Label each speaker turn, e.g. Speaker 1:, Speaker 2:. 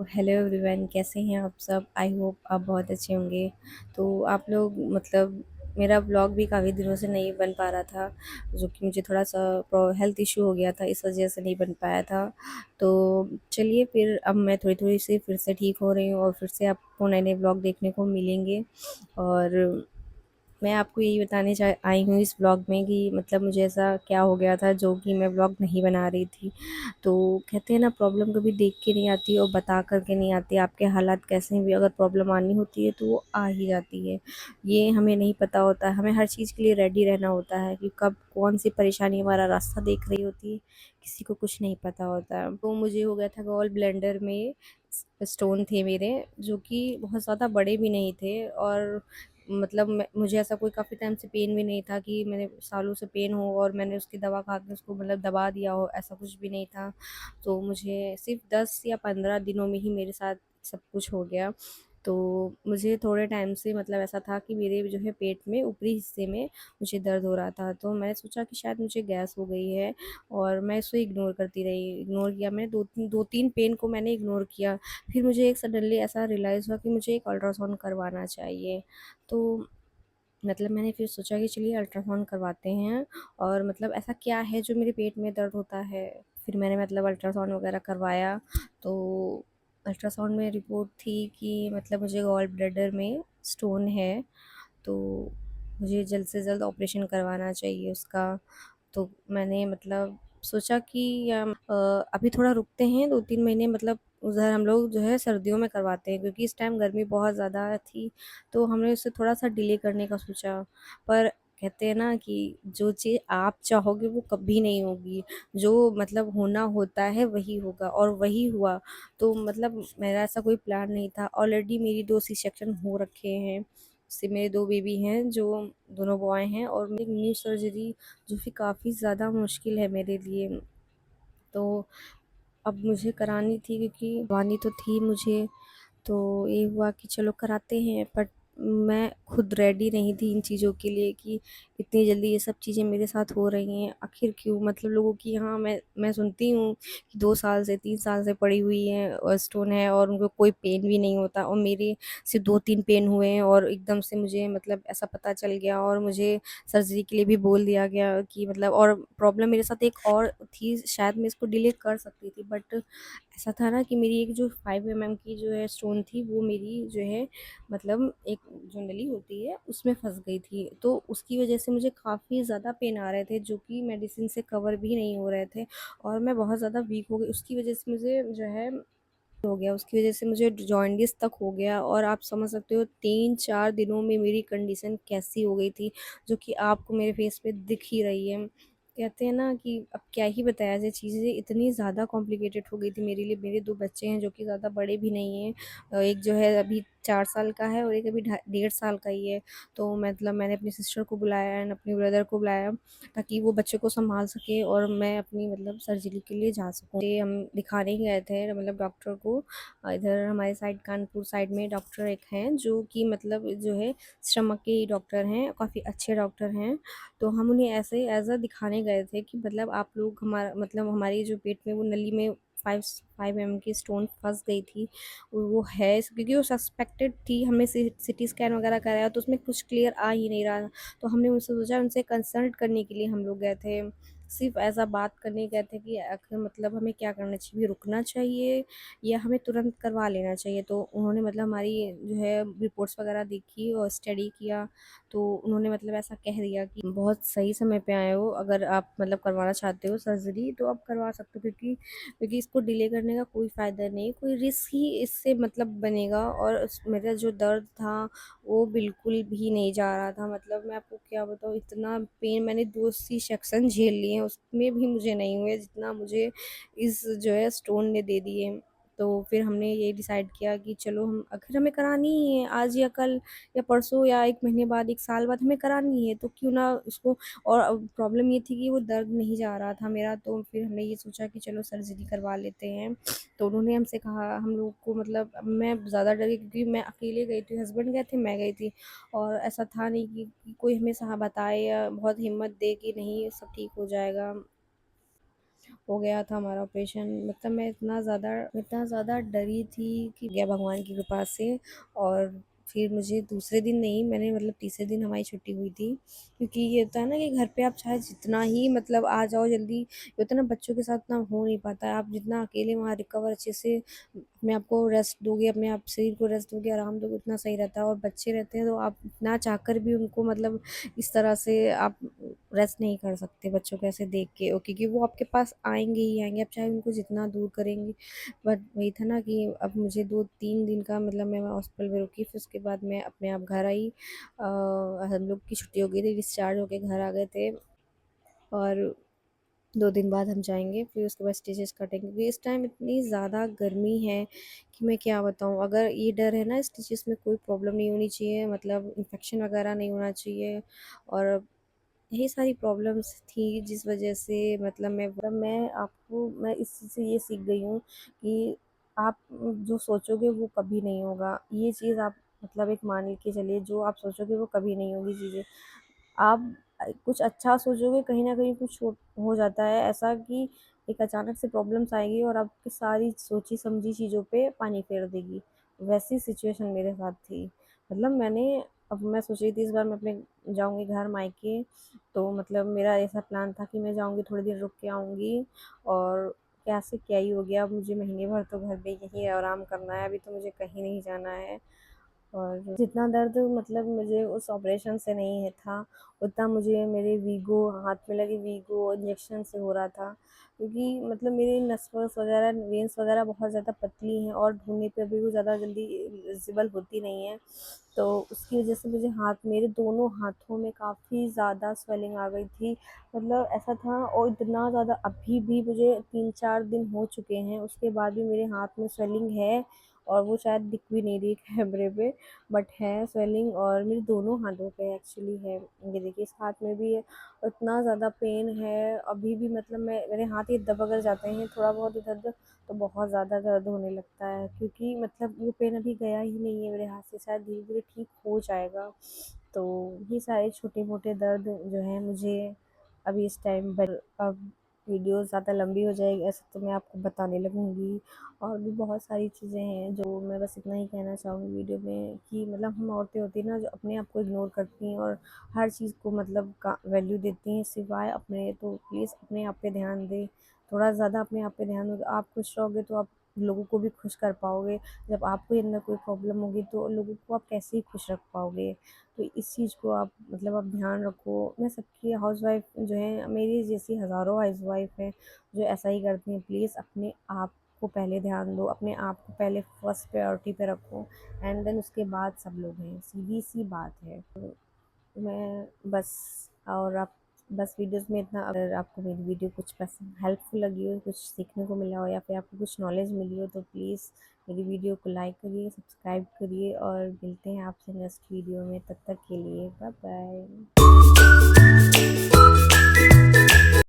Speaker 1: Hello everyone, कैसे हैं आप सब? आई होप आप बहुत अच्छे होंगे। तो आप लोग मतलब मेरा ब्लॉग भी काफ़ी दिनों से नहीं बन पा रहा था, जो कि मुझे थोड़ा सा हेल्थ इशू हो गया था, इस वजह से नहीं बन पाया था। तो चलिए फिर अब मैं थोड़ी थोड़ी सी फिर से ठीक हो रही हूँ और फिर से आपको नए नए ब्लॉग देखने को मिलेंगे। और मैं आपको यही बताने आई हूँ इस ब्लॉग में कि मतलब मुझे ऐसा क्या हो गया था जो कि मैं ब्लॉग नहीं बना रही थी। तो कहते हैं ना, प्रॉब्लम कभी देख के नहीं आती और बता कर के नहीं आती। आपके हालात कैसे भी अगर प्रॉब्लम आनी होती है तो वो आ ही जाती है। ये हमें नहीं पता होता है, हमें हर चीज़ के लिए रेडी रहना होता है कि कब कौन सी परेशानी हमारा रास्ता देख रही होती है, किसी को कुछ नहीं पता होता है। तो मुझे हो गया था गॉल ब्लेंडर में स्टोन थे मेरे, जो कि बहुत ज़्यादा बड़े भी नहीं थे। और मतलब मुझे ऐसा कोई काफ़ी टाइम से पेन भी नहीं था कि मैंने सालों से पेन हो और मैंने उसकी दवा खा के उसको मतलब दबा दिया हो, ऐसा कुछ भी नहीं था। तो मुझे सिर्फ 10 या 15 दिनों में ही मेरे साथ सब कुछ हो गया। तो मुझे थोड़े टाइम से मतलब ऐसा था कि मेरे जो है पेट में ऊपरी हिस्से में मुझे दर्द हो रहा था। तो मैंने सोचा कि शायद मुझे गैस हो गई है और मैं इसको इग्नोर करती रही, इग्नोर किया मैंने। दो तीन पेन को मैंने इग्नोर किया। फिर मुझे एक सडनली ऐसा रियलाइज़ हुआ कि मुझे एक अल्ट्रासाउंड करवाना चाहिए। तो मतलब मैंने फिर सोचा कि चलिए अल्ट्रासाउंड करवाते हैं और मतलब ऐसा क्या है जो मेरे पेट में दर्द होता है। फिर मैंने मतलब अल्ट्रासाउंड वगैरह करवाया। तो अल्ट्रासाउंड में रिपोर्ट थी कि मतलब मुझे गॉल ब्लैडर में स्टोन है। तो मुझे जल्द से जल्द ऑपरेशन करवाना चाहिए उसका। तो मैंने मतलब सोचा कि अभी थोड़ा रुकते हैं 2-3 महीने, मतलब उधर हम लोग जो है सर्दियों में करवाते हैं क्योंकि इस टाइम गर्मी बहुत ज़्यादा थी। तो हमने उससे थोड़ा सा डिले करने का सोचा। पर कहते हैं ना कि जो चीज़ आप चाहोगे वो कभी नहीं होगी। जो मतलब होना होता है वही होगा और वही हुआ। तो मतलब मेरा ऐसा कोई प्लान नहीं था। ऑलरेडी मेरी 2 C सेक्शन हो रखे हैं, उससे मेरे 2 बेबी हैं जो दोनों बॉय हैं, और मेरी न्यू सर्जरी जो कि काफ़ी ज़्यादा मुश्किल है मेरे लिए। तो अब मुझे करानी थी क्योंकि करवानी तो थी मुझे। तो ये हुआ कि चलो कराते हैं, बट मैं खुद रेडी नहीं थी इन चीज़ों के लिए कि इतनी जल्दी ये सब चीज़ें मेरे साथ हो रही हैं। आखिर क्यों? मतलब लोगों की, हाँ, मैं सुनती हूँ कि 2 साल से 3 साल से पड़ी हुई हैं और स्टोन है और उनको कोई पेन भी नहीं होता, और मेरे सिर्फ 2-3 पेन हुए हैं और एकदम से मुझे मतलब ऐसा पता चल गया और मुझे सर्जरी के लिए भी बोल दिया गया कि मतलब। और प्रॉब्लम मेरे साथ एक और थी, शायद मैं इसको डिले कर सकती थी, बट ऐसा था ना कि मेरी एक जो 5 mm की जो है स्टोन थी, वो मेरी जो है मतलब एक जो नली होती है उसमें फंस गई थी। तो उसकी वजह से मुझे काफ़ी ज़्यादा पेन आ रहे थे जो कि मेडिसिन से कवर भी नहीं हो रहे थे। और मैं बहुत ज़्यादा वीक हो गई, उसकी वजह से मुझे जो है हो गया, उसकी वजह से मुझे जॉन्डिस तक हो गया। और आप समझ सकते हो 3-4 दिनों में मेरी कंडीशन कैसी हो गई थी, जो कि आपको मेरे फेस पे दिख ही रही है। कहते हैं ना कि अब क्या ही बताया जाए, चीज़ें इतनी ज़्यादा कॉम्प्लिकेटेड हो गई थी मेरे लिए। मेरे 2 बच्चे हैं जो कि ज़्यादा बड़े भी नहीं हैं। एक जो है अभी 4 साल का है और एक अभी 1.5 साल का ही है। तो मतलब मैंने अपनी सिस्टर को बुलाया एंड अपने ब्रदर को बुलाया ताकि वो बच्चे को सँभाल सके और मैं अपनी मतलब सर्जरी के लिए जा सकूँ। ये हम दिखाने ही गए थे मतलब डॉक्टर को। इधर हमारे साइड कानपुर साइड में डॉक्टर एक हैं जो कि मतलब जो है स्टमक के ही डॉक्टर हैं, काफ़ी अच्छे डॉक्टर हैं। तो हम उन्हें ऐसे एज़ दिखाने गए थे कि मतलब आप लोग हमारा मतलब हमारी जो पेट में वो नली में 5 mm की स्टोन फँस गई थी। वो है क्योंकि वो सस्पेक्टेड थी। हमने सिटी स्कैन वगैरह कराया तो उसमें कुछ क्लियर आ ही नहीं रहा। तो हमने उनसे सोचा, उनसे कंसल्ट करने के लिए हम लोग गए थे। सिर्फ़ ऐसा बात करने गए थे कि आखिर मतलब हमें क्या करना चाहिए, रुकना चाहिए या हमें तुरंत करवा लेना चाहिए। तो उन्होंने मतलब हमारी जो है रिपोर्ट्स वगैरह देखी और स्टडी किया। तो उन्होंने मतलब ऐसा कह दिया कि बहुत सही समय पे आए हो, अगर आप मतलब करवाना चाहते हो सर्जरी तो आप करवा सकते हो, क्योंकि इसको डिले करने का कोई फ़ायदा नहीं, कोई रिस्क ही इससे मतलब बनेगा। और मेरा जो दर्द था वो बिल्कुल भी नहीं जा रहा था। मतलब मैं आपको क्या बताऊँ, इतना पेन मैंने 2 C सेक्शन झेल लिए हैं, उसमें भी मुझे नहीं हुए जितना मुझे इस जो है स्टोन ने दे दिए। तो फिर हमने ये डिसाइड किया कि चलो, हम आखिर हमें करानी ही है आज या कल या परसों या 1 महीने बाद, 1 साल बाद हमें करानी है, तो क्यों ना उसको। और प्रॉब्लम ये थी कि वो दर्द नहीं जा रहा था मेरा, तो फिर हमने ये सोचा कि चलो सर्जरी करवा लेते हैं। तो उन्होंने हमसे कहा, हम लोग को मतलब मैं ज़्यादा डरी क्योंकि मैं अकेले गई थी, हस्बैंड गए थे, मैं गई थी। और ऐसा था नहीं कि कोई हमें बताए या बहुत हिम्मत दे कि नहीं सब ठीक हो जाएगा। हो गया था हमारा ऑपरेशन। मतलब मैं इतना ज़्यादा डरी थी कि गया भगवान की कृपा से। और फिर मुझे दूसरे दिन नहीं, मैंने मतलब तीसरे दिन हमारी छुट्टी हुई थी, क्योंकि ये होता है ना कि घर पे आप चाहे जितना ही मतलब आ जाओ जल्दी, ये होता है ना बच्चों के साथ ना हो नहीं पाता है। आप जितना अकेले वहाँ रिकवर अच्छे से अपने आप को रेस्ट दोगे, अपने आप शरीर को रेस्ट दोगे, आराम दोगे, उतना सही रहता है। और बच्चे रहते हैं तो आप ना चाहकर भी उनको मतलब इस तरह से आप रेस्ट नहीं कर सकते बच्चों को ऐसे देख के, और क्योंकि वो आपके पास आएंगे ही आएंगे, आप चाहे उनको जितना दूर करेंगे। बट वही था ना कि अब मुझे 2-3 दिन का मतलब मैं हॉस्पिटल में रुकी, फिर उसके बाद मैं अपने आप घर आई। हम लोग की छुट्टी हो गई थी, डिस्चार्ज होके घर आ गए थे। और 2 दिन बाद हम जाएंगे, फिर उसके बाद स्टिचेस कटेंगे, क्योंकि इस टाइम इतनी ज़्यादा गर्मी है कि मैं क्या बताऊँ। अगर ये डर है ना, स्टिचेस में कोई प्रॉब्लम नहीं होनी चाहिए, मतलब इन्फेक्शन वगैरह नहीं होना चाहिए। और यही सारी प्रॉब्लम्स थी जिस वजह से मतलब मैं इस चीज़ से ये सीख गई हूँ कि आप जो सोचोगे वो कभी नहीं होगा। ये चीज़ आप मतलब एक मान के चलिए, जो आप सोचोगे वो कभी नहीं होगी चीज़ें। आप कुछ अच्छा सोचोगे, कहीं न कहीं कुछ हो जाता है ऐसा कि एक अचानक से प्रॉब्लम्स आएगी और आपकी सारी सोची समझी चीज़ों पे पानी फेर देगी। वैसी सिचुएशन मेरे साथ थी। मतलब मैं सोच रही थी इस बार मैं अपने जाऊँगी घर मायके, तो मतलब मेरा ऐसा प्लान था कि मैं जाऊँगी, थोड़े दिन रुक के आऊँगी। और क्या से क्या ही हो गया, अब मुझे महीने भर तो घर पे यहीं आराम करना है, अभी तो मुझे कहीं नहीं जाना है। और जितना दर्द मतलब मुझे उस ऑपरेशन से नहीं है था, उतना मुझे मेरे वीगो हाथ में लगे वीगो इंजेक्शन से हो रहा था। क्योंकि मतलब मेरी नस-वस वगैरह, वेन्स वगैरह बहुत ज़्यादा पतली हैं और ढूँढने पे भी वो ज़्यादा जल्दी विज़िबल होती नहीं है। तो उसकी वज़ह से मुझे मेरे दोनों हाथों में काफ़ी ज़्यादा स्वेलिंग आ गई थी। मतलब ऐसा था, और इतना ज़्यादा अभी भी मुझे 3-4 दिन हो चुके हैं, उसके बाद भी मेरे हाथ में स्वेलिंग है। और वो शायद दिख भी नहीं रही कैमरे पे, बट है स्वेलिंग, और मेरे दोनों हाथों पे एक्चुअली है। ये देखिए इस हाथ में भी है। इतना ज़्यादा पेन है अभी भी, मतलब मेरे हाथ ये दब अगर जाते हैं थोड़ा बहुत इधर-उधर, तो बहुत ज़्यादा दर्द होने लगता है, क्योंकि मतलब वो पेन अभी गया ही नहीं है मेरे हाथ से, शायद धीरे-धीरे ठीक हो जाएगा। तो ये सारे छोटे-मोटे दर्द जो हैं मुझे अभी इस टाइम अब वीडियो ज़्यादा लंबी हो जाएगी ऐसे तो मैं आपको बताने लगूँगी। और भी बहुत सारी चीज़ें हैं जो मैं बस इतना ही कहना चाहूँगी वीडियो में, कि मतलब हम औरतें होती हैं ना जो अपने आप को इग्नोर करती हैं और हर चीज़ को मतलब का वैल्यू देती हैं सिवाय अपने। तो प्लीज़ अपने आप पे ध्यान दें, थोड़ा ज़्यादा अपने आप पे ध्यान दो। आप खुश रहोगे तो आप लोगों को भी खुश कर पाओगे। जब आपको अंदर कोई प्रॉब्लम होगी तो लोगों को आप कैसे ही खुश रख पाओगे। तो इस चीज़ को आप मतलब आप ध्यान रखो। मैं सबकी हाउसवाइफ जो है मेरी जैसी हज़ारों हाउसवाइफ हैं जो ऐसा ही करती हैं। प्लीज़ अपने आप को पहले ध्यान दो, अपने आप को पहले फर्स्ट प्रायोरिटी पे रखो, एंड देन उसके बाद सब लोग हैं, सीधी सी बात है। तो मैं बस, और आप बस वीडियोस में इतना, अगर आपको मेरी वीडियो कुछ पसंद हेल्पफुल लगी हो, कुछ सीखने को मिला हो या फिर आपको कुछ नॉलेज मिली हो, तो प्लीज़ मेरी वीडियो को लाइक करिए, सब्सक्राइब करिए, और मिलते हैं आपसे नेक्स्ट वीडियो में। तब तक के लिए बाय बाय।